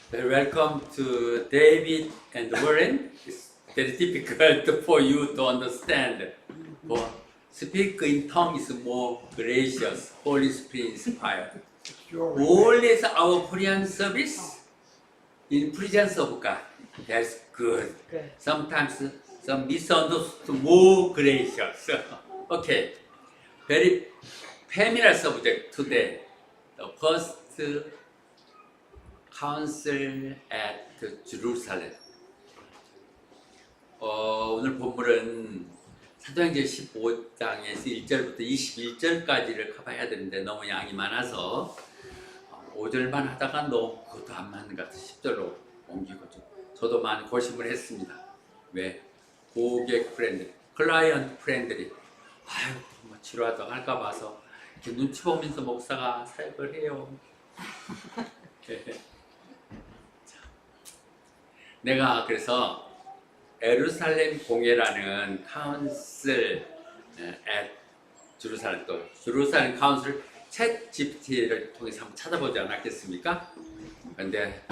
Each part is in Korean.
Welcome to David and Warren. It's very difficult for you to understand. But speak in tongues is more gracious, Holy Spirit inspired. Always our Korean service in presence of God. That's good. Sometimes some misunderstood, more gracious. Okay. Very familiar subject today. The first council at Jerusalem. 오늘 본문은 사도행전 15장에서 1절부터 21절까지를 커버해야 되는데 너무 양이 많아서 5절만 하다가 너무 그것도 안 맞는 것 같아서 10절로 옮기고 저도 많이 고심을 했습니다. 왜? 고객 프렌드, 클라이언트 프렌들이 아유 뭐 치료하다 할까 봐서 이렇게 눈치 보면서 목사가 사역을 해요. 내가 그래서 예루살렘 공회라는 카운슬 at 제루살렘 또 제루살렘 카운슬 챗 GPT를 통해서 한번 찾아보지 않았겠습니까? 그런데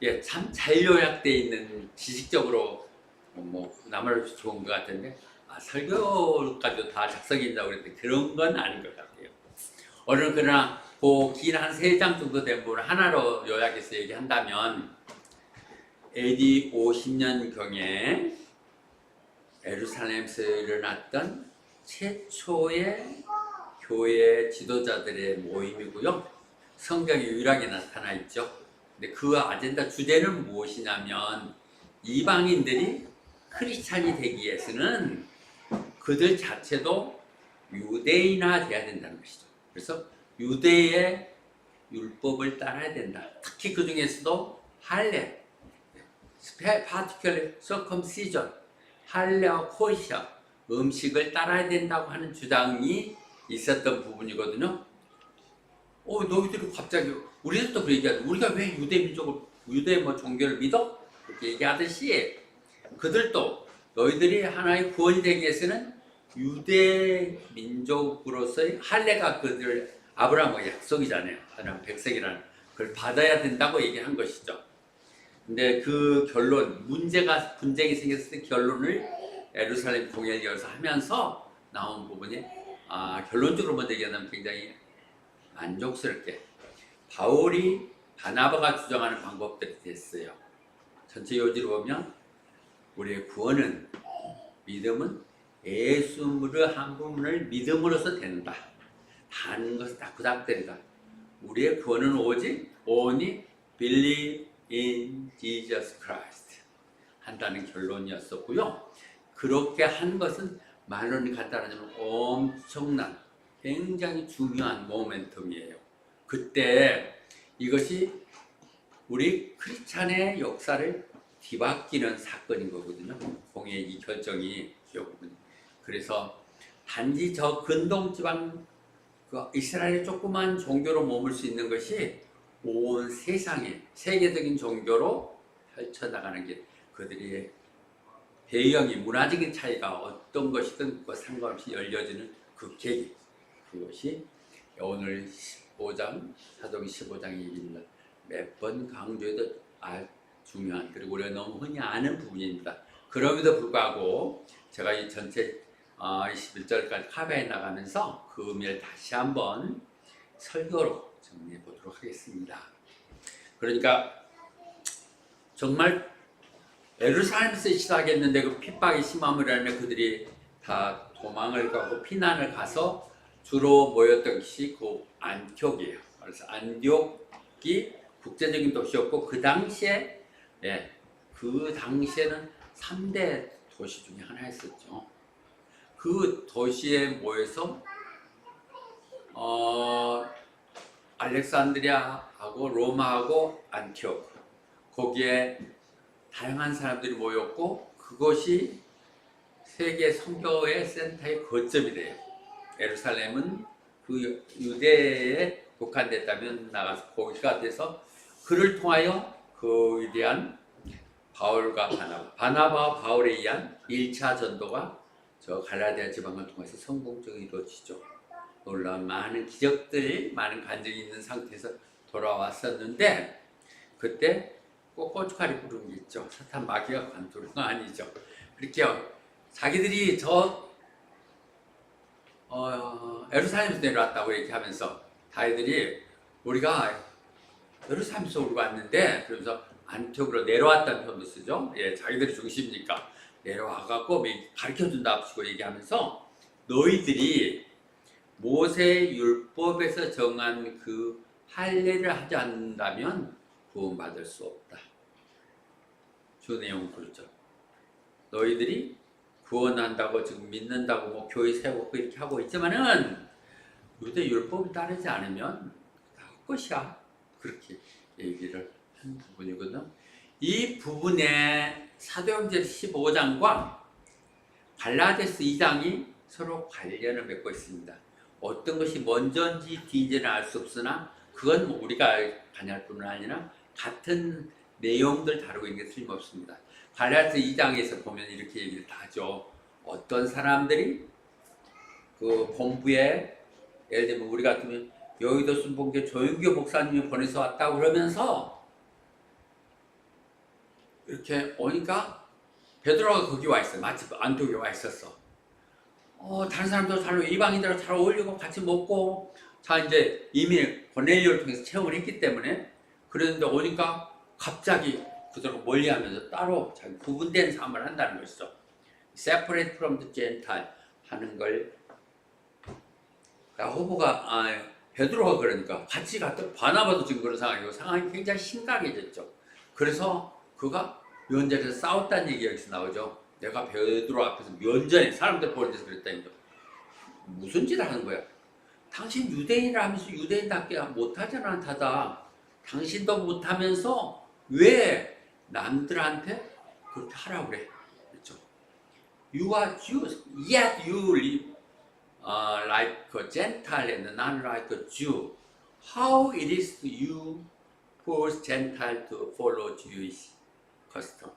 예, 참 잘 요약되어 있는 지식적으로 뭐 나말 좋은 것 같은데 설교까지도 다 작성인다고 그랬는데 그런 건 아닌 것 같아요. 오늘 그러나 그 긴 한 3장 정도 된 부분을 하나로 요약해서 얘기한다면 AD 50년경에 예루살렘에서 일어났던 최초의 교회 지도자들의 모임이고요. 성경에 유일하게 나타나 있죠. 근데 그 아젠다 주제는 무엇이냐면 이방인들이 크리스찬이 되기 위해서는 그들 자체도 유대인화 돼야 된다는 것이죠. 그래서 유대의 율법을 따라야 된다. 특히 그 중에서도 할례, particularly circumcision, 할례와 코시아, 음식을 따라야 된다고 하는 주장이 있었던 부분이거든요. 너희들이 갑자기 우리들도 그 얘기하죠. 우리가 왜 유대 뭐 종교를 믿어? 그렇게 얘기하듯이 그들도 너희들이 하나의 구원이 되기 위해서는 유대 민족으로서의 할례가 그들 아브라함의 약속이잖아요. 하나님 백성이라는 그걸 받아야 된다고 얘기한 것이죠. 근데 그 결론, 분쟁이 생겼을 때 결론을 예루살렘 공회를 열어서 하면서 나온 부분이 결론적으로 먼저 얘기하면 굉장히 만족스럽게 바울이 바나바가 주장하는 방법들이 됐어요. 전체 요지를 보면 우리의 구원은 믿음은 예수를 한 부분을 믿음으로써 된다. 다른 것은 다 구닥다리다. 우리의 구원은 오직 only believe in Jesus Christ 한다는 결론이었었고요. 그렇게 한 것은 말로는 간단하지만 엄청난 굉장히 중요한 모멘텀이에요. 그때 이것이 우리 크리스찬의 역사를 뒤바뀌는 사건인 거거든요. 공의 이 결정이 그래서 단지 저 근동지방 이스라엘의 조그만 종교로 머물 수 있는 것이 온 세상에 세계적인 종교로 펼쳐나가는 게 그들의 배경이 문화적인 차이가 어떤 것이든 그거 상관없이 열려지는 그 계기, 그것이 오늘 15장 사도행 15장의 얘기입니다. 몇 번 강조해도 중요한, 그리고 우리가 너무 흔히 아는 부분입니다. 그럼에도 불구하고 제가 이 전체 21절까지 커버해 나가면서 그 의미를 다시 한번 설교로 정리해 보도록 하겠습니다. 그러니까 정말 예루살렘에서 시작했는데 그 핍박이 심함을 하며 그들이 다 도망을 가고 피난을 가서 주로 모였던 것이 그 안티옥이에요. 그래서 안티옥이 국제적인 도시였고 그 당시에는 3대 도시 중에 하나였었죠. 그 도시에 모여서 알렉산드리아하고 로마하고 안티옥, 거기에 다양한 사람들이 모였고 그것이 세계 선교의 센터의 거점이 돼요. 예루살렘은 그 유대에 국한됐다면 나가서 거기가 돼서 그를 통하여 그 위대한 바울과 바나바와 바울에 의한 1차 전도가 저 갈라디아 지방을 통해서 성공적으로 이루어지죠. 놀라운 많은 기적들, 많은 간증이 있는 상태에서 돌아왔었는데 그때 꼭 고춧가루 부르는 게 있죠. 사탄 마귀가 관두는 거 아니죠. 그렇게요. 자기들이 예루살렘에서 내려왔다고 얘기하면서 다이들이 우리가 예루살렘에서 우리 왔는데 그러면서 안티옥으로 내려왔다는 표현도 쓰죠. 예, 자기들이 중심이니까 내려와갖고 가르쳐준다 하고 얘기하면서 너희들이 모세 율법에서 정한 그 할례를 하지 않는다면 구원받을 수 없다. 주 내용 그렇죠. 너희들이 구원한다고 지금 믿는다고 뭐 교회 세우고 이렇게 하고 있지만은 유대 율법을 따르지 않으면 다 헛것이야. 그렇게 얘기를 한 부분이거든요. 이 부분에 사도행전 15장과 갈라디아서 2장이 서로 관련을 맺고 있습니다. 어떤 것이 먼저인지 뒤인지는 알 수 없으나 그건 뭐 우리가 관여할 뿐만 아니라 같은 내용들 다루고 있는 게 틀림없습니다. 갈라디아서 2장에서 보면 이렇게 얘기를 다 하죠. 어떤 사람들이 그 본부에 예를 들면 우리 같으면 여의도 순복음교회 조영교 목사님이 보내서 왔다고 그러면서 이렇게 오니까 베드로가 거기 와 있어. 마치 안토에 와 있었어. 다른 사람들 잘 이방인들하고 잘 어울리고 같이 먹고 자 이제 이미 고넬료를 통해서 체험을 했기 때문에 그랬는데 오니까 갑자기 그들하고 멀리하면서 따로 자기 구분된 삶을 한다는 것이죠. Separate from the Gentile 하는 걸 야고보가 베드로가 그러니까 같이 갔던 바나바도 지금 그런 상황이고 상황이 굉장히 심각해졌죠. 그래서 그가 면전에서 싸웠다는 얘기가 여기서 나오죠. 내가 베드로 앞에서 면전에 사람들 보는 데서 그랬다니까. 무슨 짓을 하는 거야? 당신 유대인이라 하면서 유대인답게 못하잖아. 다다. 당신도 못하면서 왜 남들한테 그렇게 하라고 그래? 그렇죠? You are Jews, yet you live like a Gentile and not like a Jew. How it is you force Gentile to follow Jewish custom?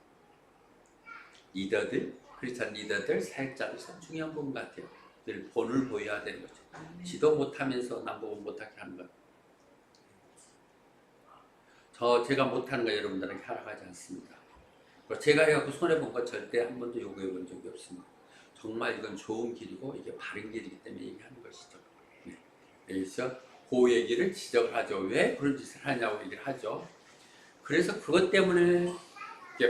리더들, 크리스찬 리더들, 사역자로서 중요한 부분 같아요. 늘 본을 보여야 되는 거죠. 지도 못하면서 남보고 못하게 하는 것. 제가 못하는 거 여러분들에게 허락하지 않습니다. 제가 해갖고 손해본 거 절대 한 번도 요구해 본 적이 없습니다. 정말 이건 좋은 길이고 이게 바른 길이기 때문에 얘기하는 것이죠. 네. 여기서 그 얘기를 지적을 하죠. 왜 그런 짓을 하냐고 얘기를 하죠. 그래서 그것 때문에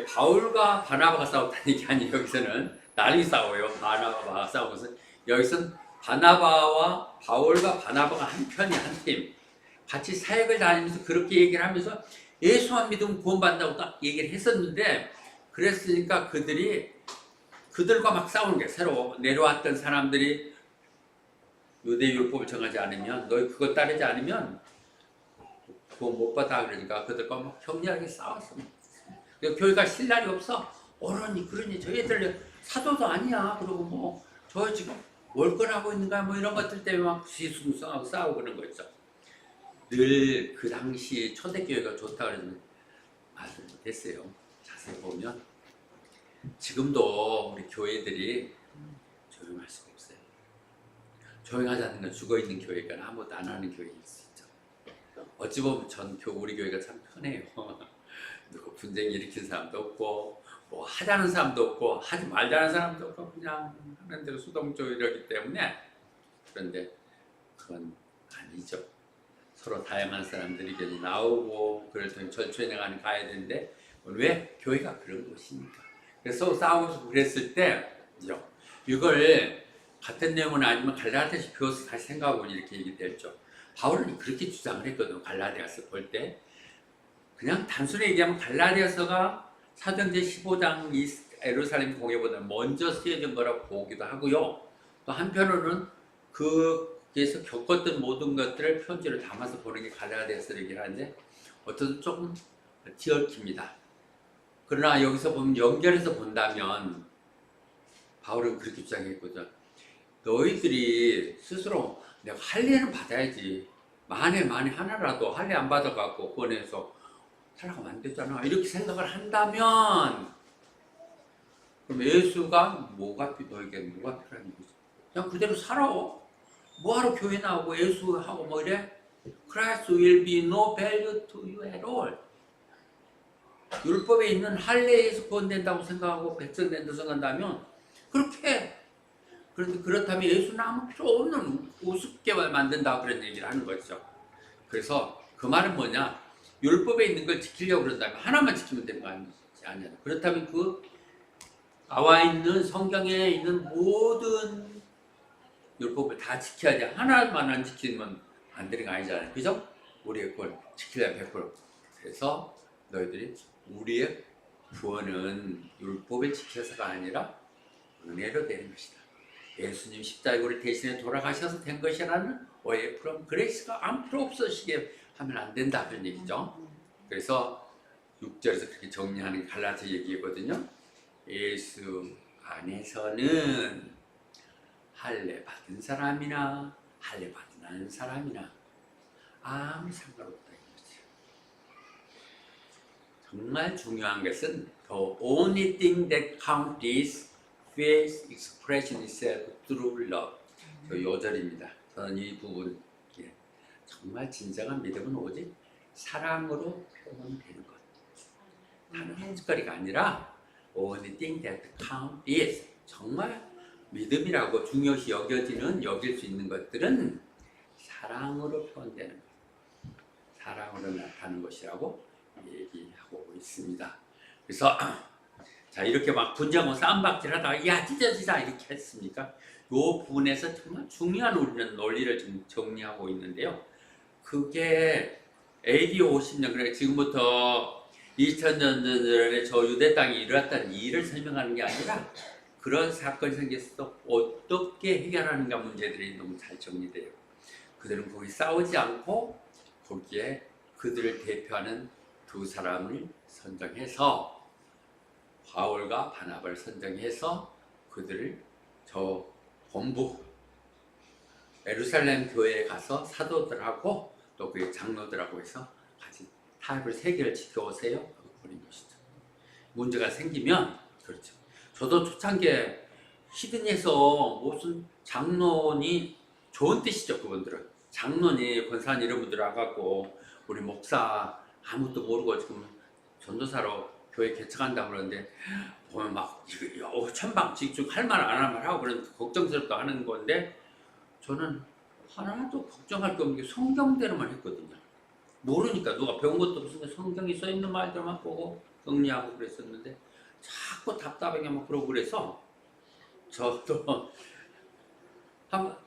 바울과 바나바가 싸웠다는 얘기 아니에요. 여기서는 난리 싸워요. 바나바가 싸우면서 여기서는 바나바와 바울과 바나바가 한 편이 한 팀. 같이 사역을 다니면서 그렇게 얘기를 하면서 예수만 믿으면 구원받는다고 딱 얘기를 했었는데 그랬으니까 그들과 막 싸우는 게 새로 내려왔던 사람들이 유대 율법을 정하지 않으면 너희 그거 따르지 않으면 구원 못 받아 그러니까 그들과 막 격렬하게 싸웠습니다. 교회가 쉴 날이 없어. 어른이 그러니 저희들 사도도 아니야. 그러고 뭐 저 지금 월권하고 있는가 뭐 이런 것들 때문에 막 시숭숭하고 싸우고 그런 거 있죠. 늘 그 당시 초대교회가 좋다 그러면 말을 못했어요. 자세히 보면 지금도 우리 교회들이 조용할 수가 없어요. 조용하지 않는 건 죽어있는 교회가 아무것도 안 하는 교회일 수 있죠. 어찌 보면 우리 교회가 참 편해요. 누구 분쟁 일으킨 사람도 없고 뭐 하자는 사람도 없고 하지 말자는 사람도 없고 그냥 하는 대로 수동적으로 이러기 때문에 그런데 그건 아니죠. 서로 다양한 사람들이 계속 나오고 그럴 때 절초에 나가는 가야 되는데 왜? 교회가 그런 곳이니까. 그래서 싸우고 그랬을 때 이걸 같은 내용은 아니면 갈라디아서 배워서 다시 생각하고 이렇게 얘기됐죠. 바울은 그렇게 주장을 했거든요. 갈라디아서 볼 때 그냥 단순히 얘기하면 갈라디아서가 사도행전 15장 이 예루살렘 공예보다 먼저 쓰여진 거라고 보기도 하고요. 또 한편으로는 거기에서 겪었던 모든 것들을 편지로 담아서 보는 게 갈라디아서 얘기를 하는데 어떤 조금 뒤얽힙니다. 그러나 여기서 보면 연결해서 본다면 바울은 그렇게 주장했거든. 너희들이 스스로 내가 할례는 받아야지. 만에 하나라도 할례 안 받아갖고 구원해서 살아가면 안 되잖아. 이렇게 생각을 한다면 그럼 예수가 너에게 뭐가 필요한 거지? 그냥 그대로 살아. 뭐하러 교회 나오고 예수하고 뭐 이래? Christ will be no value to you at all. 율법에 있는 할례에서 구원된다고 생각하고 백성된다고 생각한다면 그렇게 그런데 그렇다면 예수는 아무 필요 없는 우습게 만든다 그런 얘기를 하는 거죠. 그래서 그 말은 뭐냐? 율법에 있는 걸 지키려고 그런다면 하나만 지키면 되는 거 아니냐? 그렇다면 그 나와 있는 성경에 있는 모든 율법을 다 지켜야지 하나만 안 지키면 안 되는 거 아니잖아요. 그죠? 우리의 걸 지키려면 100%. 그래서 너희들이 우리의 구원은 율법을 지켜서가 아니라 은혜로 되는 것이다. 예수님 십자가를 대신에 돌아가셔서 된 것이라는 오해 프롬 그레이스가 안 필요 없으시게 하면 안 된다 그런 얘기죠. 그래서 6절에서 그렇게 정리하는 갈라디아 얘기거든요. 예수 안에서는 할례 받은 사람이나 할례 받지 않은 사람이나 아무 상관없다 이거죠. 정말 중요한 것은 the only thing that counts is faith expression itself through love. 요 절입니다. 저는 이 부분 정말 진정한 믿음은 오직 사랑으로 표현되는 것. 단어 한 숟가리가 아니라 only thing that counts is 정말 믿음이라고 중요시 여길 수 있는 것들은 사랑으로 표현되는 것. 사랑으로 나타나는 것이라고 얘기하고 있습니다. 그래서 자 이렇게 막 분쟁하고 싸움박질하다가 야 찢어지자 이렇게 했습니까? 요 부분에서 정말 중요한 우리는 논리를 좀 정리하고 있는데요. 그게 AD 50년 그러니까 지금부터 2000년 전에 저 유대 땅이 일어났다는 일을 설명하는 게 아니라 그런 사건이 생겼을 때 어떻게 해결하는가 문제들이 너무 잘 정리돼요. 그들은 거기 싸우지 않고 거기에 그들을 대표하는 두 사람을 선정해서 바울과 바나바를 선정해서 그들을 저 본부 예루살렘 교회에 가서 사도들하고 또 그 장로들하고 해서 같이 타협을 3개를 지켜오세요 하고 보낸 것이죠. 문제가 생기면 그렇죠. 저도 초창기에 히든에서 무슨 장로니 좋은 뜻이죠. 그분들은 장로니 권사님 이런 분들 와갖고 우리 목사 아무것도 모르고 지금 전도사로 교회 개척한다고 그러는데 보면 막 천방지축 할 말 안 할 말 하고 그런 걱정스럽다 하는 건데 저는 하나도 걱정할 게 없는 게 성경대로만 했거든요. 모르니까 누가 배운 것도 없으니까 성경이 써있는 말들만 보고 정리하고 그랬었는데 자꾸 답답하게 막 그러고 그래서 저도 한번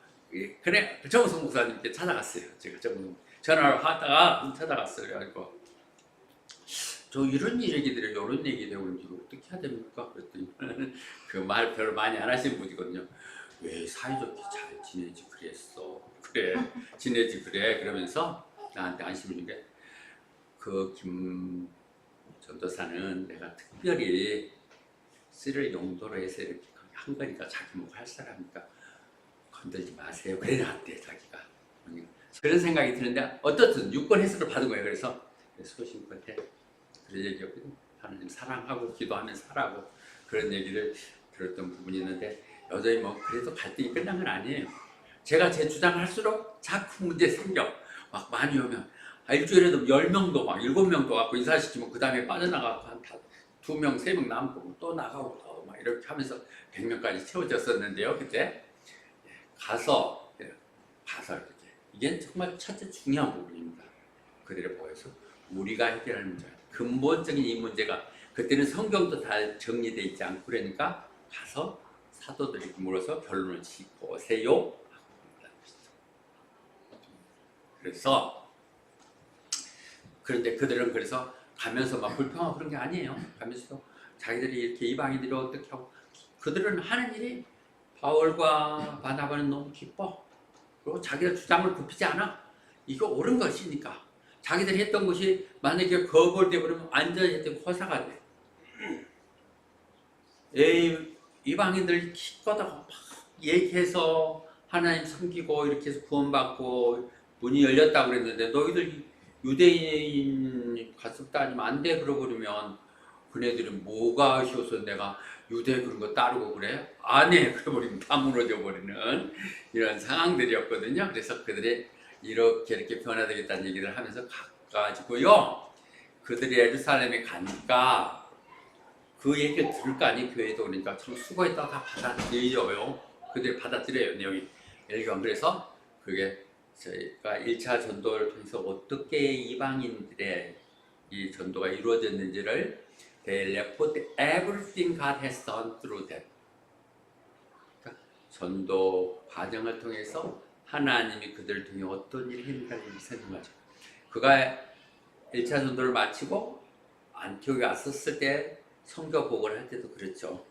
그래 정우성 목사님께 찾아갔어요. 제가 전화를 하다가 찾아갔어요. 그래가지고 저 이런 얘기들이 이런 얘기 되고 있는지 어떻게 해야 됩니까? 그랬더니 그 말 별로 많이 안 하시는 분이거든요. 왜 사이좋게 잘 지내지 그랬어? 그래 지내지 그래 그러면서 나한테 안심을 준 게 그 김 전도사는 내가 특별히 쓸 용도로 해서 이렇게 한 거니까 자기 뭐 할 사람이니까 건들지 마세요. 그래 나한테 자기가 그런 생각이 드는데 어떻든 유권 해석을 받은 거예요. 그래서 소신껏해 그런 얘기였거든요. 하나님 사랑하고 기도하면 살라고 그런 얘기를 들었던 부분이 있는데 여전히 뭐 그래도 갈등이 끝난 건 아니에요. 제가 제 주장을 할수록 자꾸 문제 생겨. 막 많이 오면 일주일에도 10명도 막 7명도 갖고 인사시키면 그 다음에 빠져나가고 한 2명, 3명 남고 또 나가고 또 막 이렇게 하면서 100명까지 채워졌었는데요. 그때 가서 이렇게 이게 정말 첫째 중요한 부분입니다. 그들의 보여서 우리가 해결하는 문제 근본적인 이 문제가 그때는 성경도 다 정리되어 있지 않고 그러니까 가서 사도들이 물어서 결론을 짓고 오세요. 그래서 그런데 그들은 그래서 가면서 막 불평하고 그런 게 아니에요. 가면서 자기들이 이렇게 이방인들이 어떻게 하고 그들은 하는 일이 바울과 바나바는 너무 기뻐. 그리고 자기가 주장을 굽히지 않아. 이거 옳은 것이니까. 자기들이 했던 것이 만약에 거부돼 버리면 완전히 했던 허사가 돼. 이방인들 기껏 막 얘기해서 하나님 섬기고 이렇게 해서 구원받고 문이 열렸다고 그랬는데 너희들 유대인 가습도 아니면 안 돼 그러고 그러면 그네들은 뭐가 아쉬워서 내가 유대 그런 거 따르고 그래? 안 해. 그래버리면 다 무너져 버리는 이런 상황들이었거든요. 그래서 그들이 이렇게 변화되겠다는 얘기를 하면서 가가지고요. 그들이 예루살렘에 가니까 그 얘기를 들을 거 아니에요. 교회도. 그러니까 참 수고했다가 다 받아들여요. 그들이 받아들여요. 내용이. 그래서 그게 저희가 1차 전도를 통해서 어떻게 이방인들의 이 전도가 이루어졌는지를 They report everything God has done through them. 그러니까 전도 과정을 통해서 하나님이 그들을 통해 어떤 일을 했는가를 설명하죠. 그가 1차 전도를 마치고 안티옥에 왔었을 때 성교 보고를 할 때도 그랬죠.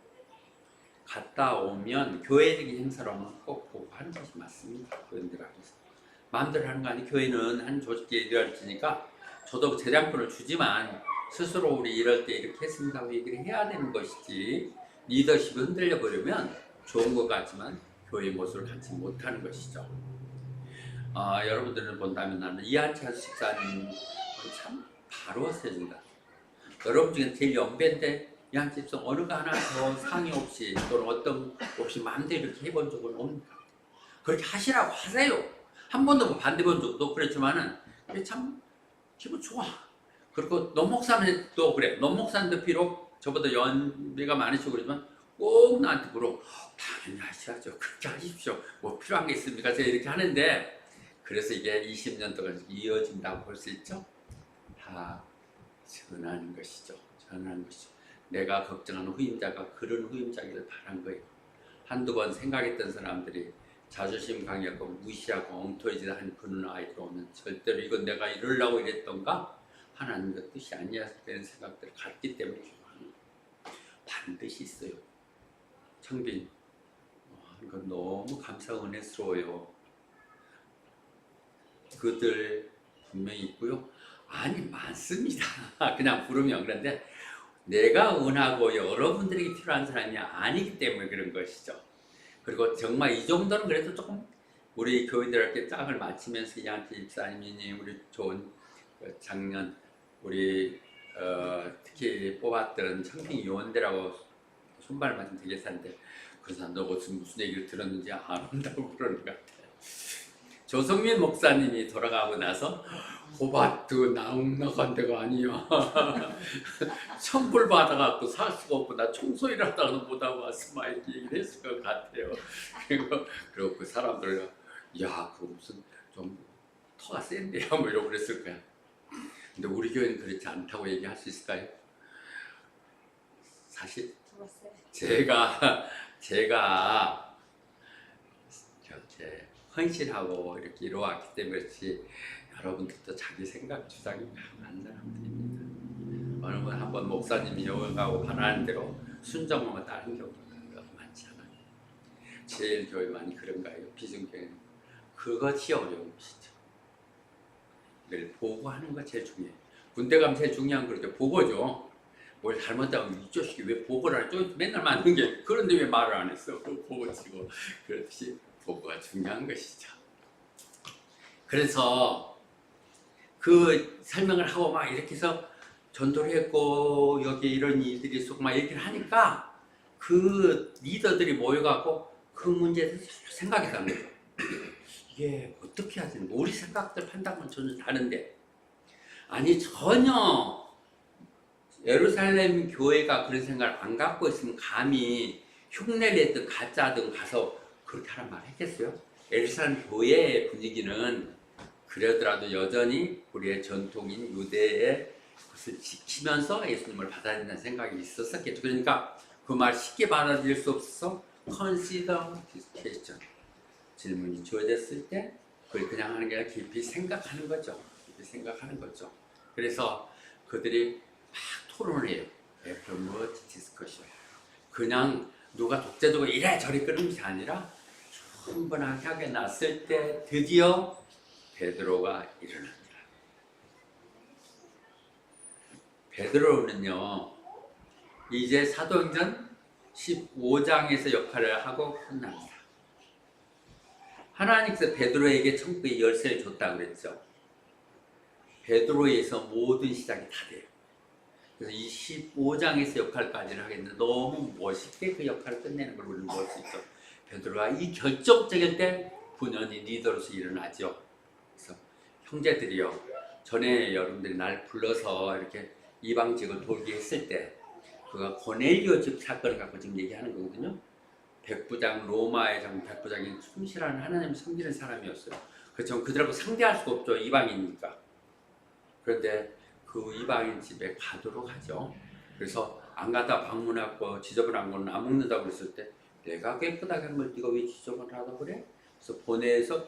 갔다 오면 교회적인 행사로 하면 꼭 보고하는 것이 맞습니다. 교인들 앞에서 마음대로 하는 거 아니에요. 교회는 한 조직에 이루어지니까 저도 재량권을 주지만 스스로 우리 이럴 때 이렇게 했습니다 하고 얘기를 해야 되는 것이지, 리더십이 흔들려 버리면 좋은 것 같지만 교회의 모습을 갖지 못하는 것이죠. 여러분들은 본다면 나는 이한찬 집사님 참 바로 세진다. 여러분 중에 제일 연배인데 이한찬 집사 어느 거 하나 더 상의 없이 또는 어떤 없이 마음대로 이렇게 해본 적은 없는가. 그렇게 하시라고 하세요. 한 번도 뭐 반대 본 적도 그랬지만은 참 기분 좋아. 그리고 노 목사님도 그래. 노 목사님도 비록 저보다 연배가 많으시고 그러지만 꼭 나한테 물어. 당연히 하셔야죠. 그렇게 하십시오. 뭐 필요한 게 있습니까? 제가 이렇게 하는데, 그래서 이게 20년 동안 이어진다고 볼 수 있죠. 다 전하는 것이죠. 전하는 것이죠. 내가 걱정하는 후임자가 그런 후임자기를 바란 거예요. 한두 번 생각했던 사람들이 자존심 강하고 무시하고 엉터리짓 한 그런 아이들 오면 절대로 이건 내가 이러려고 이랬던가? 하나님의 뜻이 아니었을 때는 생각들을 갖기 때문에 반드시 있어요. 청빈, 이건 너무 감사하고 은혜스러워요. 그들 분명히 있고요. 아니 많습니다. 그냥 부르면. 그런데 내가 은하고 여러분들에게 필요한 사람이 아니기 때문에 그런 것이죠. 그리고 정말 이 정도는 그래도 조금 우리 교인들에게 짝을 맞추면서 이한테 집사님이 우리 좋은 작년 우리 특히 뽑았던 청평 요원들하고 손발 맞은 대개사인데 그 사람도 무슨 얘기를 들었는지 안 한다고 그러는 것 같아요. 조성민 목사님이 돌아가고 나서 호바트 나간 데가 아니야. 천불 받아갖고 살 수가 없고 나 청소일 하다가도 못하고 왔어 막 이렇게 얘기를 했을 것 같아요. 그리고 그 사람들 야 그거 무슨 좀 터가 센데요 뭐 이러고 그랬을 거야. 근데 우리 교회는 그렇지 않다고 얘기할 수 있을까요? 사실 제가 이렇게 헌신하고 이렇게 이루어왔기 때문에 그렇지, 여러분들도 자기 생각 주장이 강한 사람들입니다. 어느 번 한번 목사님이 영어하고 바라는 대로 순종하면 다른 경우가 많지 않아요. 제일 교회 많이 그런가요? 비중교회는 그것이 어려운 것이죠. 늘 보고하는 거 제일 중요해요. 군대 가면 제일 중요한 거 보고죠. 뭘 잘못하면 이 자식이 왜 보고를 하죠? 맨날 맞는 게 그런데 왜 말을 안 했어? 보고 치고. 그렇듯이 보고가 중요한 것이죠. 그래서 그 설명을 하고 막 이렇게 해서 전도를 했고 여기 이런 일들이 있었고 막 얘기를 하니까 그 리더들이 모여갖고 그 문제에 대해서 생각이 나는 거죠. 이게 어떻게 하지? 우리 생각들 판단은 전혀 다른데, 아니 전혀 예루살렘 교회가 그런 생각을 안 갖고 있으면 감히 흉내를 했든 가짜든 가서 그렇게 하란 말 했겠어요? 예루살렘 교회의 분위기는 그러더라도 여전히 우리의 전통인 유대의 것을 지키면서 예수님을 받아야 된다는 생각이 있었겠죠. 그러니까 그 말 쉽게 받아들일 수 없어서 consider this question, 질문이 주어졌을 때 그걸 그냥 하는 게 아니라 깊이 생각하는 거죠. 깊이 생각하는 거죠. 그래서 그들이 막 토론을 해요. Afterward discussion. 그냥 누가 독재적으로 이래저래 끄는 것이 아니라 충분하게 났을 때 드디어 베드로가 일어납니다. 베드로는요 이제 사도행전 15장에서 역할을 하고 끝납니다. 하나님께서 베드로에게 천국의 열쇠를 줬다고 그랬죠. 베드로에서 모든 시작이 다 돼요. 그래서 이 15장에서 역할까지를 하겠는데 너무 멋있게 그 역할을 끝내는 걸 우리는 볼 수 있죠. 베드로가 이 결정적일 때 분연히 리더로서 일어나죠. 그래서 형제들이요, 전에 여러분들이 날 불러서 이렇게 이방직을 돌게 했을 때 그가 고넬료 집 사건을 갖고 지금 얘기하는 거거든요. 백부장 로마의 장 백부장이 충실한 하나님 섬기는 사람이었어요. 그렇죠. 그들하고 상대할 수가 없죠. 이방인이니까. 그런데 그 이방인 집에 가도록 하죠. 그래서 안 가다 방문하고 지저분한 거는 안 먹는다고 그랬을 때 내가 깨끗하게 한 걸 네가 왜 지저분하다고 그래? 그래서 보내서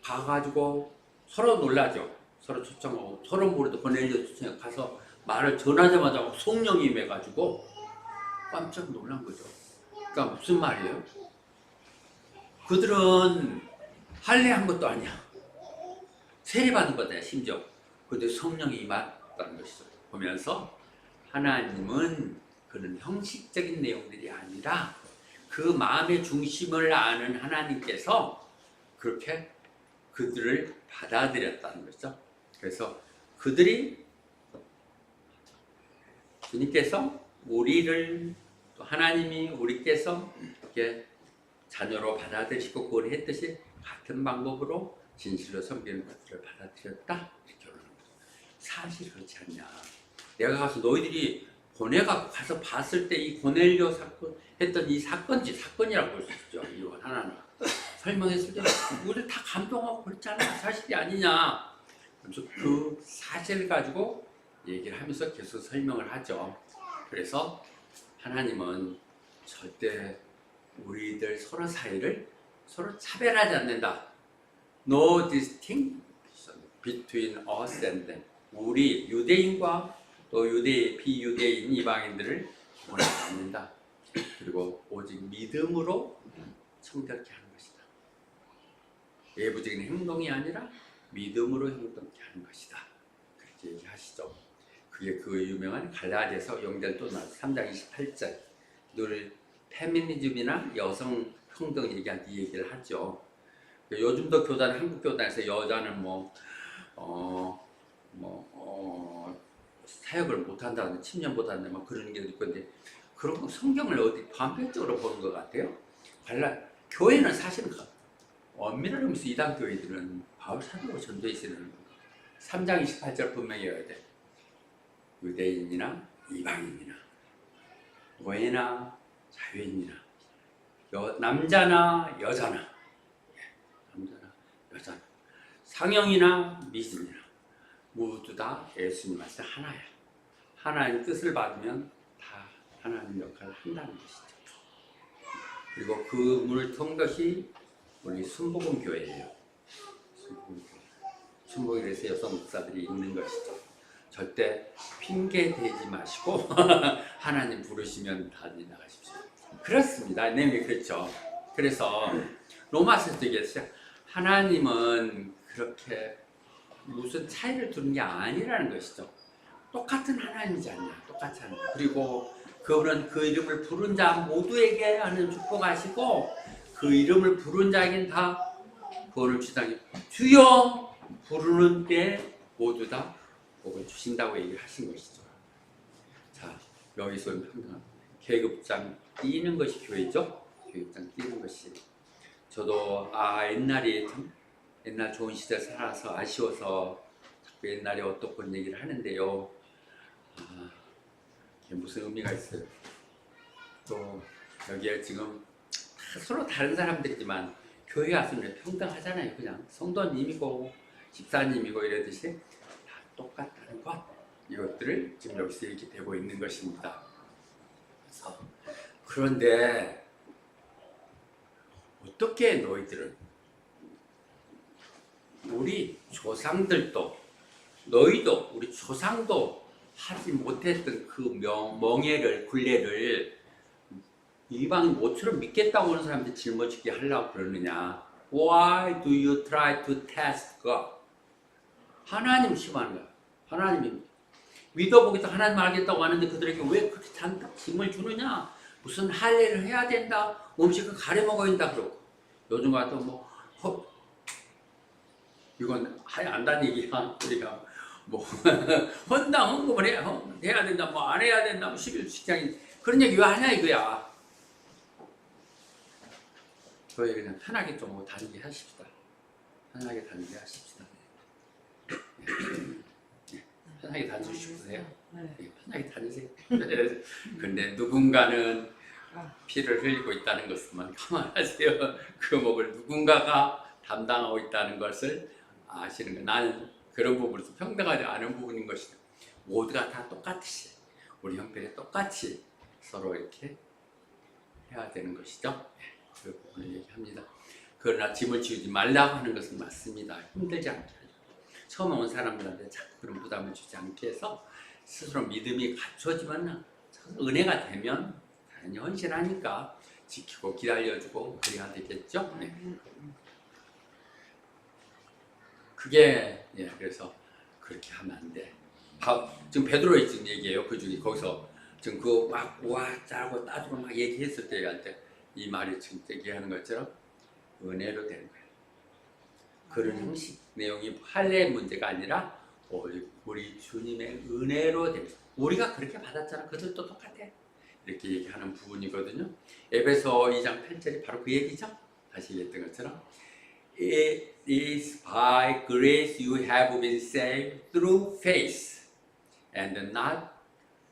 가가지고 서로 놀라죠. 서로 초청하고 서로 모르도 고넬료 초청해 가서 말을 전하자마자 성령이 임해가지고 깜짝 놀란 거죠. 그러니까 무슨 말이에요? 그들은 할례한 것도 아니야. 세례받은 거다 심지어. 근데 성령이 임했다는 것이죠. 보면서 하나님은 그런 형식적인 내용들이 아니라 그 마음의 중심을 아는 하나님께서 그렇게 그들을 받아들였다는 거죠. 그래서 그들이 주님께서 우리를 또 하나님이 우리께서 이렇게 자녀로 받아들이시고 구원했듯이 같은 방법으로 진실로 섬기는 것들을 받아들였다 이렇게 하는 거죠. 사실 그렇지 않냐. 내가 가서 너희들이 보내가 가서 봤을 때 이 고넬료 사건 했던 이 사건이라고 볼 수 있죠. 이건 하나하나 설명했을 때 우리 다 감동하고 그랬잖아. 사실이 아니냐. 그래서 그 사실을 가지고 얘기를 하면서 계속 설명을 하죠. 그래서 하나님은 절대 우리들 서로 사이를 서로 차별하지 않는다. No distinction between us and them. 우리 유대인과 또 비유대인 이방인들을 원하지 않는다. 그리고 오직 믿음으로 청결케 하는 것이다. 외부적인 행동이 아니라 믿음으로 행동케 하는 것이다. 그렇게 얘기하시죠. 그게 그 유명한 갈라디아서 영절 또 나와서 3장 28절 늘 페미니즘이나 여성 평등 얘기할 때 얘기를 하죠. 요즘도 교단 한국 교단에서 여자는 사역을 못한다는 침략 못한다는 뭐 그런 게 있고 근데 그런 거 성경을 어디 반편적으로 보는 것 같아요. 교회는 사실은 엄밀하게 보면서 이단 교회들은 바울 사도가 전도에 있는 3장 28절 분명히 해야 돼. 유대인이나 이방인이나 노예나 자유인이나 남자나 여자나 상형이나 미신이나 모두 다 예수님 앞에 하나야. 하나님 뜻을 받으면 다 하나님 역할을 한다는 것이죠. 그리고 그 문을 튼 것이 우리 순복음 교회예요. 순복음에서 여성 목사들이 있는 것이죠. 절대 핑계 대지 마시고 하나님 부르시면 다 나가십시오. 그렇습니다. 내용이 그렇죠. 그래서 로마서도 얘기했어요. 하나님은 그렇게 무슨 차이를 두는 게 아니라는 것이죠. 똑같은 하나님이지 않냐. 똑같이 하는 거. 그리고 그분은 그 이름을 부른 자 모두에게 하는 축복하시고 그 이름을 부른 자에게는 다 구원을 주시다니 주여 부르는 때 모두 다 복을 주신다고 얘기하신 것이죠. 자, 여기서 계급장 뛰는 것이 교회죠. 계급장 뛰는 것이. 저도 옛날 좋은 시절 살아서 아쉬워서 자꾸 옛날에 어떻건 얘기를 하는데요. 이게 무슨 의미가 있어요. 또 여기에 지금 서로 다른 사람들이지만 교회 왔으면 평등하잖아요. 그냥 성도님이고 집사님이고 이러듯이 다 똑같다는 것, 이것들을 지금 여기서 얘기되고 있는 것입니다. 그런데 어떻게 너희들은 우리 조상들도 너희도 우리 조상도 하지 못했던 그 멍해를 굴레를 이방 모처럼 믿겠다고 하는 사람들 짊어지게 하려고 그러느냐. Why do you try to test God? 하나님 시험하는 거야. 하나님이 믿어보겠다 하나님 알겠다고 하는데 그들에게 왜 그렇게 잔뜩 짐을 주느냐. 무슨 할례를 해야 된다. 음식을 가려 먹어야 된다 그러고 요즘 같은 이건 하여 안다는 얘기야. 우리가 헌당 헌금을 해야 된다, 안 해야 된다, 11주 직장인 그런 얘기 왜 하냐 이거야. 저희 그냥 편하게 좀 다니게 하십시다. 편하게 다니게 하십시다. 편하게 다니고 싶으세요? 네. 편하게 다니세요. 근데 누군가는 피를 흘리고 있다는 것만 감안하세요. 그 몫을 누군가가 담당하고 있다는 것을 아시는 거예요. 나는 그런 부분에서 평등하지 않은 부분인 것이다. 모두가 다 똑같이 우리 형편에 똑같이 서로 이렇게 해야 되는 것이죠. 그 부분을 얘기합니다. 그러나 짐을 지우지 말라고 하는 것은 맞습니다. 힘들지 않게 하죠. 처음 온 사람들한테 자꾸 그런 부담을 주지 않게 해서 스스로 믿음이 갖춰지면 은혜가 되면 당연히 헌신하니까 지키고 기다려주고 그래야 되겠죠. 네. 그게 그래서 그렇게 하면 안 돼. 지금 베드로의 지금 얘기예요. 그 중에 거기서 지금 그 막 와 짜고 따지고 막 얘기했을 때한테 이 말이 지금 얘기하는 것처럼 은혜로 되는 거예요. 그런 형식 내용이 할례의 문제가 아니라 우리 주님의 은혜로 됩니다. 우리가 그렇게 받았잖아. 그들도 똑같아. 이렇게 얘기하는 부분이거든요. 에베소 2장 8절이 바로 그 얘기죠. 다시 얘기했던 것처럼 It is by grace you have been saved through faith, and not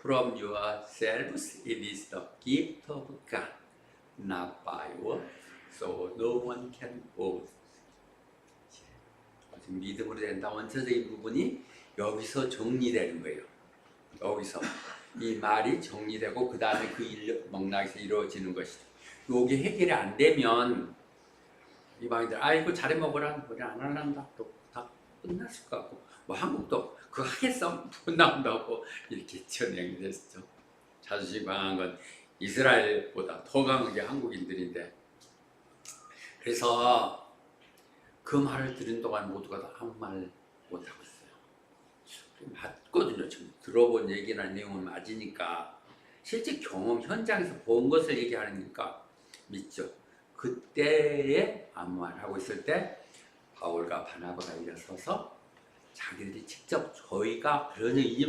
from yourselves. It is the gift of God, not by works, so no one can boast. 믿음으로 된다. 원천적인 부분이 여기서 정리되는 거예요. 여기서 이 말이 정리되고 그 다음에 그 맥락에서 이루어지는 것이죠. 이게 해결이 안 되면 이방인들 아이고 잘해 먹으라 그래 안 할란다 또 다 끝났을 것 같고 뭐 한국도 그거 하겠어 못 나온다고 이렇게 전쟁이 됐었죠. 자존심 강한 건 이스라엘보다 더 강한 게 한국인들인데 그래서 그 말을 들은 동안 모두가 다 아무 말 못하고 있어요. 맞거든요. 지금 들어본 얘기나 내용은 맞으니까 실제 경험 현장에서 본 것을 얘기하니까 믿죠. 그때에 아무 말 하고 있을 때 바울과 바나바가 일어서서 자기들이 직접 저희가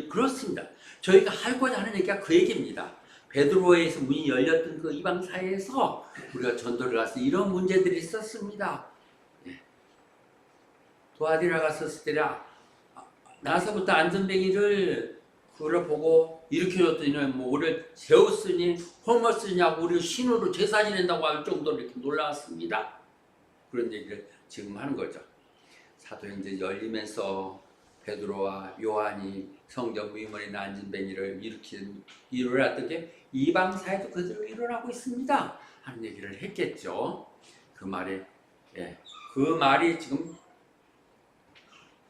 그렇습니다. 저희가 하고자 하는 얘기가 그 얘기입니다. 베드로에서 문이 열렸던 그 이방 사회에서 우리가 전도를 가서 이런 문제들이 있었습니다. 도아디라 갔었을 때라 나서부터 안전뱅이를 그걸 보고 일으켜줬더니 뭐 우리를 제우스니 호머스냐고 우리 신으로 제사 지낸다고 할 정도로 이렇게 놀라웠습니다. 그런 얘기를 지금 하는 거죠. 사도행전 열리면서 베드로와 요한이 성전 위문의 난진뱅이를 일어났던 게 이방 사회도 그대로 일어나고 있습니다 하는 얘기를 했겠죠. 그 말이 그 말이 지금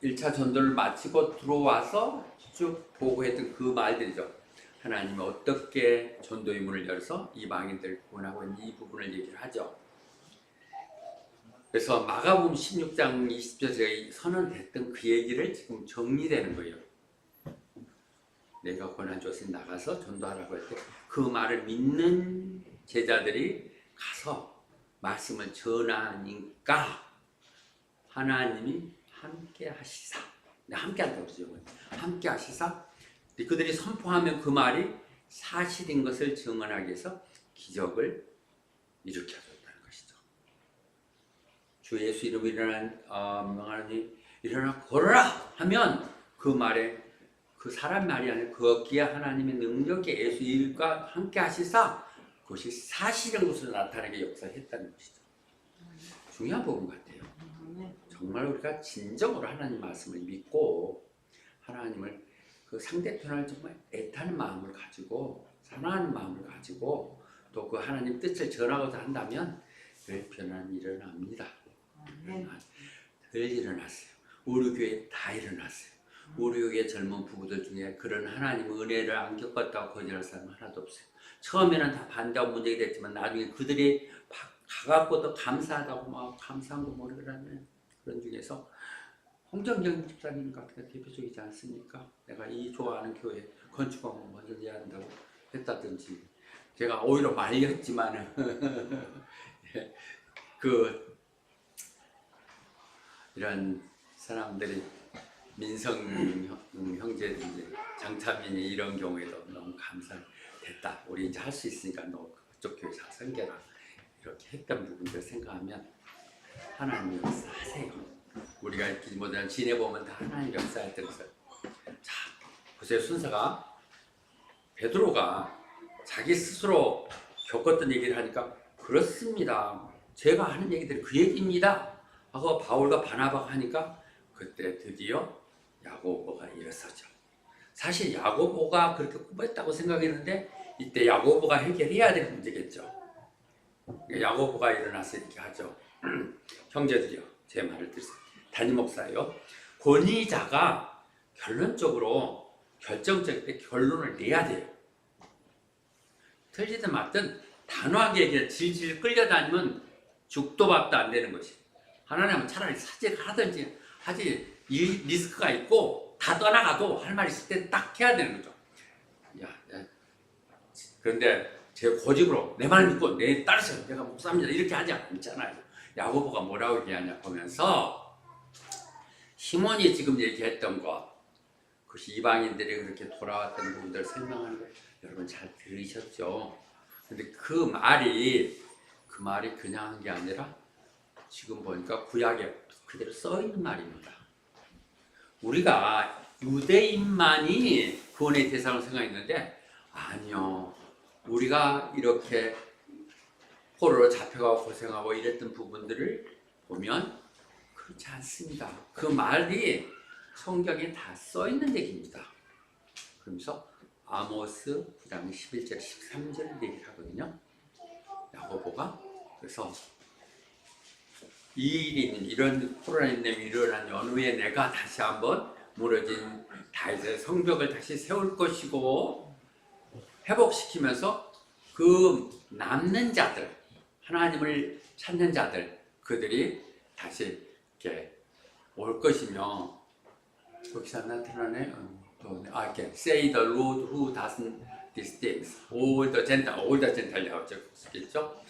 1차 전도를 마치고 들어와서 쭉 보고했던 그 말들이죠. 하나님이 어떻게 전도의 문을 열어서 이방인들을 구원하고 있는 이 부분을 얘기를 하죠. 그래서 마가복음 16장 20절에 선언됐던 그 얘기를 지금 정리되는 거예요. 내가 권한 줬으니 나가서 전도하라고 할 때 그 말을 믿는 제자들이 가서 말씀을 전하니까 하나님이 함께 하시사. 함께 한다고 그러죠. 함께 하시사. 그들이 선포하면 그 말이 사실인 것을 증언하기 위해서 기적을 일으켜줬다는 것이죠. 주 예수 이름으로 일어난 명하니 일어나 걸어라 하면 그 말에 그 사람 말이 아니라 거기에 하나님의 능력이 예수 이름과 함께 하시사 그것이 사실인 것으로 나타나게 역사했다는 것이죠. 중요한 부분 같아요. 정말 우리가 진정으로 하나님 말씀을 믿고 하나님을 그 상대편을 정말 애타는 마음을 가지고 사랑하는 마음을 가지고 또 그 하나님 뜻을 전하고자 한다면 늘 변화는 일어납니다. 늘 일어났어요. 우리 교회에 다 일어났어요. 우리 교회 젊은 부부들 중에 그런 하나님의 은혜를 안 겪었다고 거절할 사람은 하나도 없어요. 처음에는 다 반대하고 문제가 됐지만 나중에 그들이 가갖고도 감사하다고 막 감사한 거 모르라는 그런 중에서 홍정경 집사님 같은 게 대표적이지 않습니까? 내가 이 좋아하는 교회 건축하고 먼저 해야 한다고 했다든지 제가 오히려 말렸지만은 그 이런 사람들이 민성 형제든지 장차민이 이런 경우에도 너무 감사됐다. 우리 이제 할 수 있으니까 너 그쪽 교회 잘 섬겨라. 이렇게 했던 부분들 생각하면 하나님 역사하세요. 우리가 이렇게 뭐든 지내보면 다 하나님 역사했던 것을 자 보세요. 순서가 베드로가 자기 스스로 겪었던 얘기를 하니까 그렇습니다. 제가 하는 얘기들이 그 얘기입니다. 하고 바울과 바나바가 하니까 그때 드디어 야고보가 일어서죠. 사실 야고보가 그렇게 꾸몄다고 생각했는데 이때 야고보가 해결해야 될 문제겠죠. 야고보가 일어나서 이렇게 하죠. 형제들이요, 제 말을 들으세요. 담임 목사요. 권위자가 결론적으로 결정적일 때 결론을 내야 돼요. 틀리든 맞든 단호하게 얘기해 질질 끌려다니면 죽도 밥도 안 되는 것이. 하나님은 차라리 사직을 하든지 하지 이 리스크가 있고 다 떠나가도 할 말 있을 때 딱 해야 되는 거죠. 그런데 제 고집으로 내 말 믿고 내 따르세요. 내가 목사입니다. 이렇게 하지 않잖아요. 야고보가 뭐라고 얘기하냐 보면서 시몬이 지금 얘기했던 것, 그것이 이방인들이 그렇게 돌아왔던 부분들을 설명하는 거 여러분 잘 들으셨죠? 근데 그 말이 그냥 한 게 아니라 지금 보니까 구약에 그대로 써 있는 말입니다. 우리가 유대인만이 구원의 대상을 생각했는데 아니요. 우리가 이렇게 포로로 잡혀가고 고생하고 이랬던 부분들을 보면 그렇지 않습니다. 그 말이 성경에 다 써 있는 얘기입니다. 그러면서 아모스 9장 11절 13절 얘기를 하거든요. 야고보가 그래서 이 일이 이런 코로나19이 일어난 연후에 내가 다시 한번 무너진 다윗의 성벽을 다시 세울 것이고 회복시키면서 그 남는 자들, 하나님을 찾는 자들, 그들이 다시 이렇게 올 것이며 거기서 나타나네. 이렇게 say the Lord who does these things, all the Gentile 적겠죠.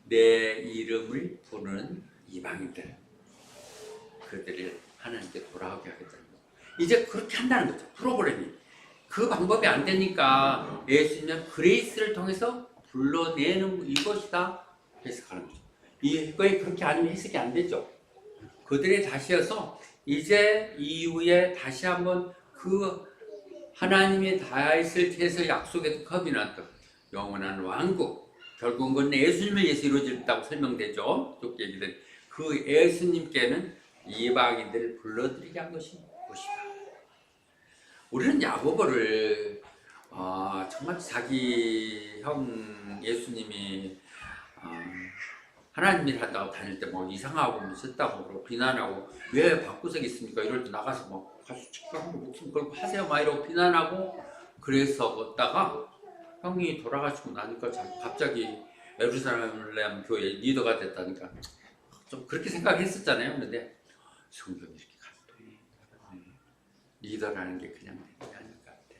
내 이름을 부르는 이방인들, 그들을 하나님께 돌아오게 하겠다는 거죠. 이제 그렇게 한다는 거죠. 프로그램이. 그 방법이 안 되니까 예수님은 그레이스를 통해서 불러내는 이것이다 해석하는 거죠. 이거에 그렇게 아니면 해석이 안 되죠. 그들이 다시 해서 이제 이후에 다시 한번 그 하나님의 다윗을 통해서 약속했던 커비넌트, 영원한 왕국, 결국은 그건 예수님을 위해서 이루어졌다고 설명되죠. 쭉 얘기된 그 예수님께는 이방인들을 불러들이게 한 것이다. 우리는 야고보를 정말 자기 형 예수님이 하나님 일 한다고 다닐 때 뭐 이상하고 무섭다고 그러고 비난하고 왜 방구석에 있습니까? 이럴 때 나가서 뭐 가서 직감으로 목숨 걸고 하세요 막 이러고 비난하고 그래서 걷다가 형이 돌아가시고 나니까 갑자기 예루살렘 교회 리더가 됐다니까 좀 그렇게 생각했었잖아요. 그런데 성경이 이렇게 감동이 리더라는 게 그냥 되는 게 아닐 것 같아.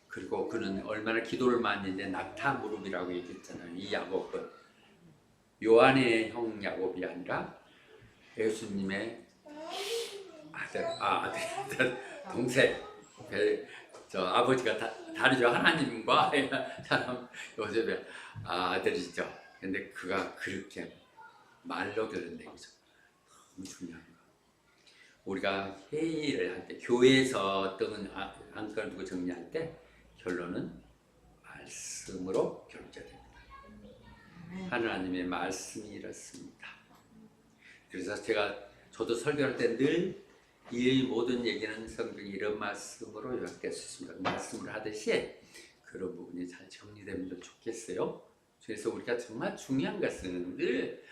그리고 그는 얼마나 기도를 많이 했는데 낙타 무릎이라고 얘기했잖아요. 이 야곱은 요한의 형 야곱이 아니라 예수님의 아들 동생. 저 아버지가 다르죠. 하나님과 사람 요셉의 아들이죠. 근데 그가 그렇게 말로 결론된 거죠. 너무 중요한 거. 우리가 회의를 할 때 교회에서 어떤 안건을 두고 정리할 때 결론은 말씀으로 결정됩니다. 하나님의 말씀이 이렇습니다. 그래서 저도 설교할 때 늘 이 모든 얘기는 성경이 이런 말씀으로 요약될 수 있습니다. 말씀을 하듯이 그런 부분이 잘 정리되면 좋겠어요. 그래서 우리가 정말 중요한 것은 늘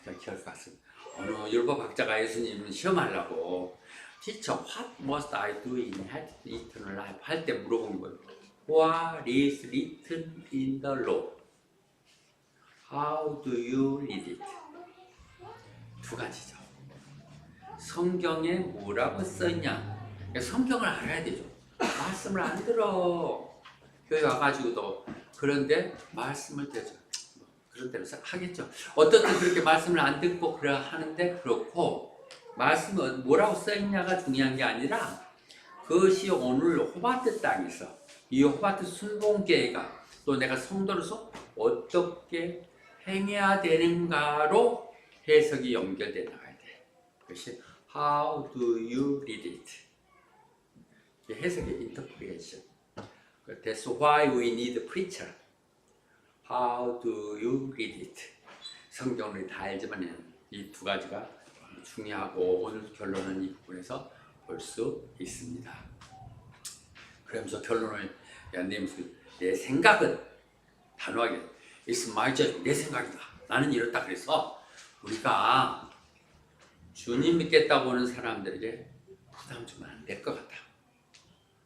우리가 기억할 것 같습니다. 어느 율법학자가 예수님 시험하려고 Teacher, what must I do in eternal life? 할 때 물어본 거예요. What is written in the law? How do you read it? 두 가지죠. 성경에 뭐라고 써있냐? 성경을 알아야 되죠. 말씀을 안 들어. 교회 와가지고도. 그런데 말씀을 되죠. 그런 대로 하겠죠. 어떻든 그렇게 말씀을 안 듣고 그래 하는데 그렇고 말씀은 뭐라고 써있냐가 중요한 게 아니라 그것이 오늘 호바트 땅에서 이 호바트 순봉계가 또 내가 성도로서 어떻게 행해야 되는가로 해석이 연결돼 나가야 돼. 그것이 How do you read it? 이게 해석의 interpretation. That's why we need a preacher. How do you read it? 성경을 다 알지만 이 두 가지가 중요하고 오늘 결론은 이 부분에서 볼 수 있습니다. 그러면서 결론을 내 생각은 단호하게 It's my judgment. 내 생각이다. 나는 이렇다. 그래서 우리가 주님 믿겠다고 하는 사람들에게 부담 주면 안 될 것 같다.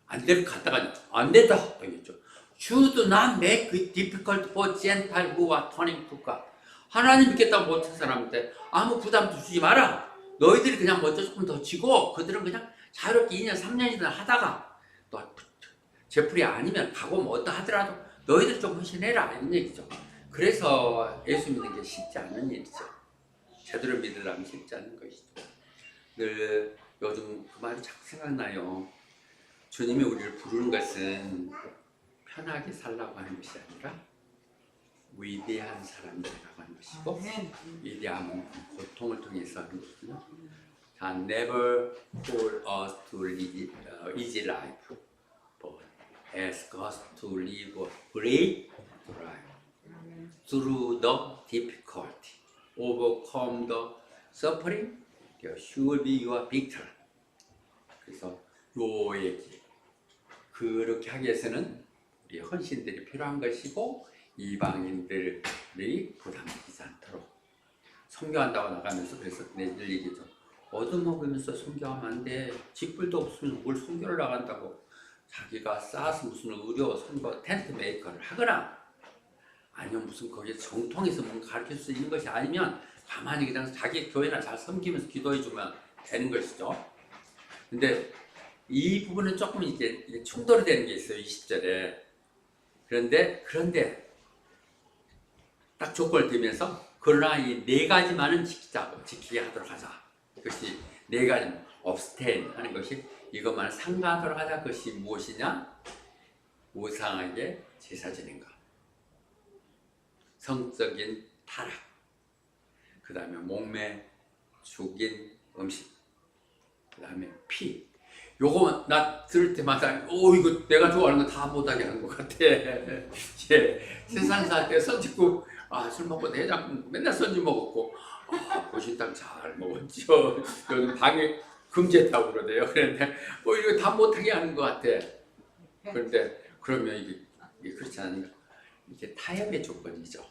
안 될 것 같다가 안 된다. 되겠죠. You do not make it difficult for Gentile who are turning to God. 하나님 믿겠다고 못한 사람한테 아무 부담도 주지 마라. 너희들이 그냥 먼저 조금 더 지고 그들은 그냥 자유롭게 2년 3년이나 하다가 또 제풀이 아니면 가고 뭐 어떠 하더라도 너희들 좀 헌신해라 이런 얘기죠. 그래서 예수 믿는 게 쉽지 않은 일이죠. 제대로 믿으려면 쉽지 않은 것이죠. 늘 요즘 그 말이 자꾸 생각나요. 주님이 우리를 부르는 것은 편하게 살라고 하는 것이 아니라 위대한 사람이 되라고 하는 것이고 위대함은 고통을 통해서 하는 것이거든요. 자, never call us to live easy life, but ask us to live a great life through the difficulty, overcome the suffering, there should be your victory. 그래서 요 얘기 그렇게 하기 위해서는 우리 헌신들이 필요한 것이고 이방인들이 부담되지 않도록 선교한다고 나가면서 그래서 내들 얘기죠. 얻어먹으면서 선교하면 안 돼. 직불도 없으면 뭘 선교를 나간다고 자기가 쌓아서 무슨 의료 선교 텐트 메이커를 하거나 아니면 무슨 거기에 정통에서 뭔가 가르칠 수 있는 것이 아니면 가만히 그냥 자기 교회나 잘 섬기면서 기도해주면 되는 것이죠. 근데 이 부분은 조금 이게 충돌이 되는 게 있어요. 20절에. 그런데 딱 조건을 들면서 그러나 이 네 가지만은 지키게 하도록 하자. 그것이 네 가지 abstain 하는 것이 이것만을 상가하도록 하자. 그것이 무엇이냐? 우상에게 제사 지낸 것, 성적인 타락, 그 다음에 몸에 죽인 음식, 그 다음에 피. 요거 나 들을 때마다 이거 내가 좋아하는 거 다 못하게 하는 것 같아. 예, 세상 살 때 선짓국 술 먹고 내장 맨날 선짓 먹었고 보신탕 잘 먹었죠. 요즘 방에 금지했다고 그러대요. 그런데 이거 다 못하게 하는 것 같아. 그런데 그러면 이게 그렇지 않으니까 이게 타협의 조건이죠.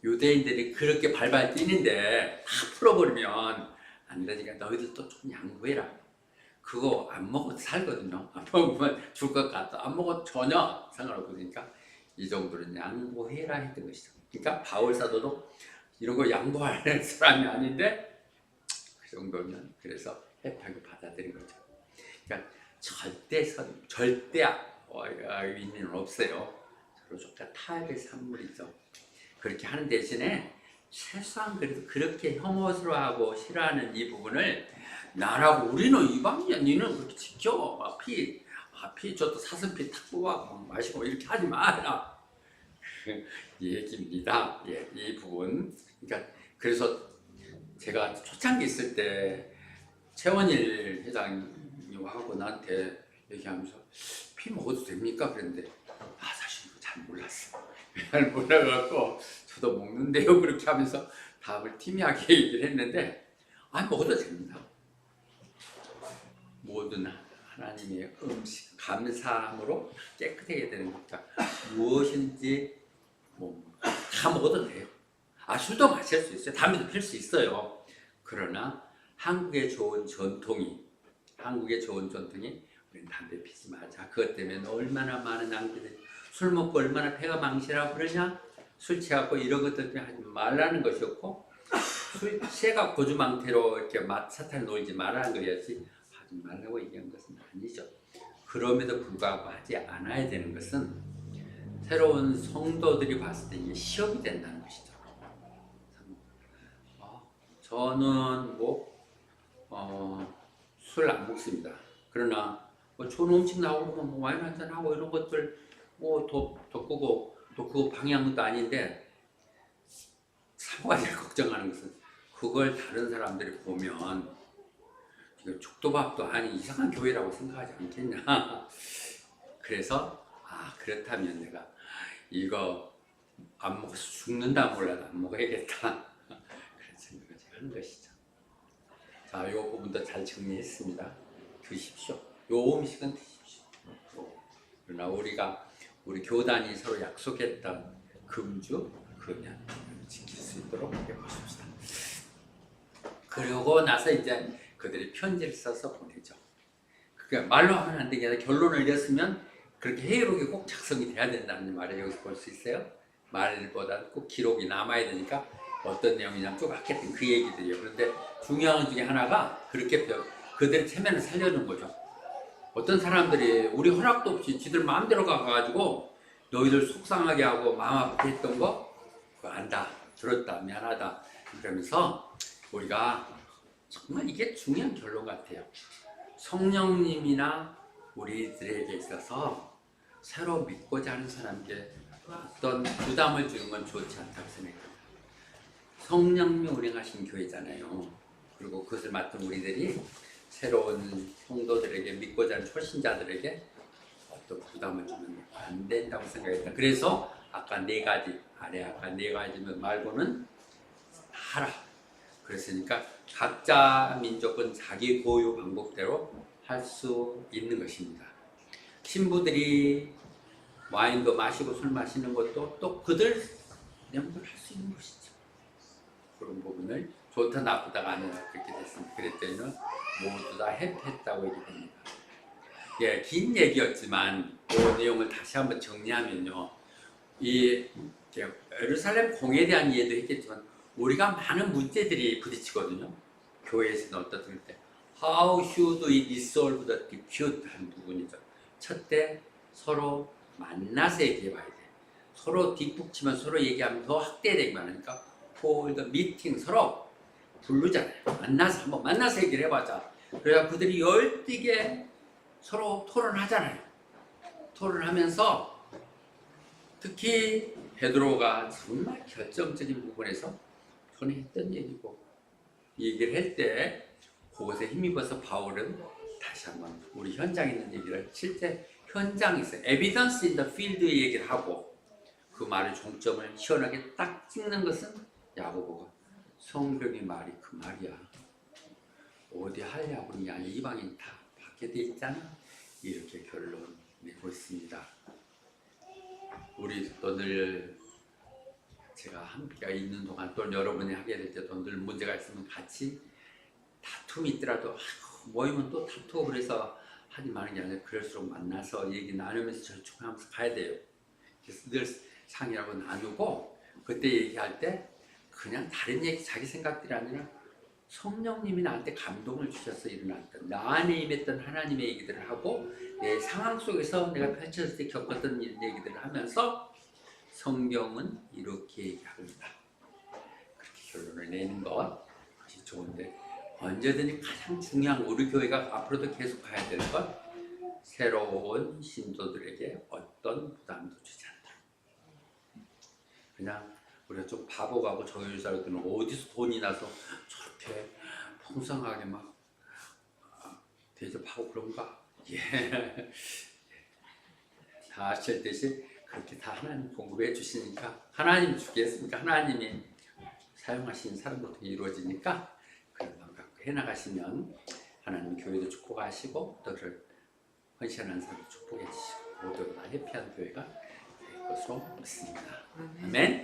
유대인들이 그렇게 발발 뛰는데 다 풀어버리면 안 되니까 너희들도 좀 양보해라. 그거 안 먹어도 살거든요. 안 먹으면 죽을 것 같아. 안 먹어도 전혀 상관없으니까 이 정도는 양보해라 했던 것이죠. 그러니까 바울 사도도 이런 거 양보할 사람이 아닌데 그 정도면 그래서 해파게 받아들인 거죠. 그러니까 절대 의미는 없어요. 서로 좋다 타협의 산물이죠. 그렇게 하는 대신에 최소한 그래도 그렇게 혐오스러워하고 싫어하는 이 부분을 나라고 우리는 이방이야 니는 그렇게 지켜 피 저도 사슴피 탁 뽑아 마시고 이렇게 하지 마라 이 얘기입니다. 예, 이 부분. 그러니까 그래서 제가 초창기 있을 때 최원일 회장이 하고 나한테 얘기하면서 피 먹어도 됩니까? 그랬는데 사실 잘 몰랐어. 잘 몰라갖고 저도 먹는데요 그렇게 하면서 답을 티미하게 얘기를 했는데 먹어도 됩니다. 모든 하나님의 음식 감사함으로 깨끗하게 되는 것과 무엇인지 다 먹어도 돼요. 술도 마실 수 있어요. 담배도 필 수 있어요. 그러나 한국의 좋은 전통이 우리는 담배 피지 말자. 그것 때문에 얼마나 많은 낭비들, 술 먹고 얼마나 배가 망치라고 그러냐? 술 취하고 이런 것들 하지 말라는 것이었고 술 취해가 고주망태로 이렇게 사탄 놀지 말라는 거였지 하지 말라고 얘기한 것은 아니죠. 그럼에도 불구하고 하지 않아야 되는 것은 새로운 성도들이 봤을 때 이게 시험이 된다는 것이죠. 저는 술 안 먹습니다. 그러나 좋은 음식 나오고 와인 한잔 하고 이런 것들 더 방해한 것도 아닌데 사모가 제일 걱정하는 것은 그걸 다른 사람들이 보면 이거 죽도밥도 아니 이상한 교회라고 생각하지 않겠냐. 그래서 그렇다면 내가 이거 안 먹어서 죽는다 몰라도 안 먹어야겠다. 그런 생각을 하는 것이죠. 자, 이 부분도 잘 정리했습니다. 드십시오. 요 음식은 드십시오. 그러나 우리 교단이 서로 약속했던 금주 그냥 지킬 수 있도록 해보십시다. 그러고 나서 이제 그들이 편지를 써서 보내죠. 그러니까 말로 하면 안 되게 아니라 결론을 내었으면 그렇게 회의록이 꼭 작성이 돼야 된다는 말을 여기서 볼 수 있어요. 말보다 꼭 기록이 남아야 되니까 어떤 내용이냐면 쭉 아꼈던 그 얘기들이에요. 그런데 중요한 것 중에 하나가 그렇게 그들의 체면을 살려는 거죠. 어떤 사람들이 우리 허락도 없이 지들 마음대로 가가지고 너희들 속상하게 하고 마음 아프게 했던 거 그거 안다, 들었다, 미안하다 그러면서 우리가 정말 이게 중요한 결론 같아요. 성령님이나 우리들에게 있어서 새로 믿고자 하는 사람에게 어떤 부담을 주는 건 좋지 않다고 생각합니다. 성령님이 운행하신 교회잖아요. 그리고 그것을 맡은 우리들이 새로운 성도들에게 믿고자 하는 초신자들에게 어떤 부담을 주면 안 된다고 생각했다. 그래서 아까 네 가지 말고는 하라. 그랬으니까 각자 민족은 자기 고유 방법대로 할 수 있는 것입니다. 신부들이 와인도 마시고 술 마시는 것도 또 그들 명분을 할 수 있는 것이죠. 그런 부분을 좋다 나쁘다가 아니라 그렇게 됐습니다. 그랬더니 모두 다 해피했다고 얘기됩니다. 예, 긴 얘기였지만 그 내용을 다시 한번 정리하면요. 이 예루살렘 공에 대한 이해도 했겠지만 우리가 많은 문제들이 부딪히거든요. 교회에서는 어떻든 때 How should we resolve the dispute? 하는 부분이죠. 첫째, 서로 만나서 얘기해봐야 돼. 서로 뒷북치면 서로 얘기하면 더 확대되기만 하니까 for the meeting 서로 부르잖아요. 한번 만나서 얘기를 해보자. 그래야 그들이 열띠게 서로 토론하잖아요. 토론하면서 특히 베드로가 정말 결정적인 부분에서 전에 했던 얘기고 얘기를 할 때 그것에 힘입어서 바울은 다시 한번 우리 현장에 있는 얘기를 실제 현장에서 evidence in the field의 얘기를 하고 그 말의 종점을 시원하게 딱 찍는 것은 야고보가 성경의 말이 그 말이야. 어디 하려고 그러냐. 이방인 다 받게 돼 있잖아. 이렇게 결론 내고 있습니다. 우리도 늘 제가 함께가 있는 동안 또 여러분이 하게 될 때도 늘 문제가 있으면 같이 다툼이 있더라도 모이면 또 다투고 그래서 하지 마는 게 아니라 그럴수록 만나서 얘기 나누면서 절충하면서 가야 돼요. 그래서 늘 상의하고 나누고 그때 얘기할 때 그냥 다른 얘기 자기 생각들이 아니라 성령님이 나한테 감동을 주셔서 일어났던 나 안에 임했던 하나님의 얘기들을 하고 내 상황 속에서 내가 펼쳤을 때 겪었던 얘기들을 하면서 성경은 이렇게 얘기합니다. 그렇게 결론을 내는 것이 좋은데 언제든지 가장 중요한 우리 교회가 앞으로도 계속 가야 될 것 새로운 신도들에게 어떤 부담도 주지 않다. 그냥 우리가 좀 바보 가고 저유자들은 어디서 돈이 나서 저렇게 풍성하게 막 대접하고 그런가? 예. 다 아시듯이 그렇게 다 하나님 공급해 주시니까 하나님 주겠습니까? 하나님이 사용하시는 사람들 통해 이루어지니까 그런 마음 갖고 해나가시면 하나님 교회도 축복하시고 또 그를 헌신하는 사람도 축복해 주시고 모두가 다 해피한 교회가 될 것으로 믿습니다. 아멘.